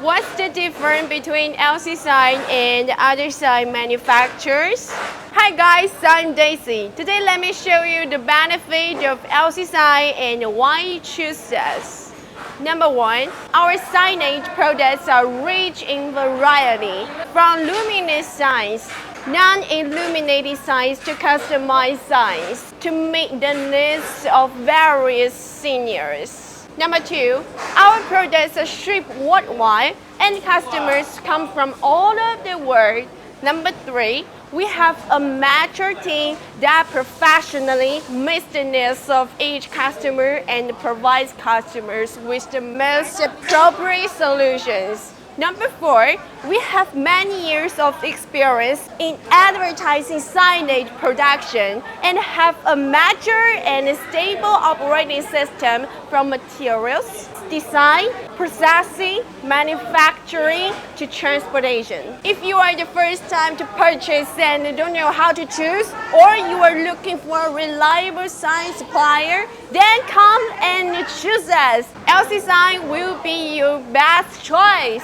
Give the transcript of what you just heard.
What's the difference between LCSIGN and other sign manufacturers? Hi guys, I'm Daisy. Today let me show you the benefit of LCSIGN and why you choose us. Number one, our signage products are rich in variety, from luminous signs, non-illuminated signs to customized signs to meet the needs of various seniors. Number two, our products are shipped worldwide and customers come from all over the world. Number three, we have a mature team that professionally meets the needs of each customer and provides customers with the most appropriate solutions. Number four, we have many years of experience in advertising signage production and have a mature and stable operating system from materials, design, processing, manufacturing to transportation. If you are the first time to purchase and don't know how to choose, or you are looking for a reliable sign supplier, then come and choose us. LCSIGN will be your best choice.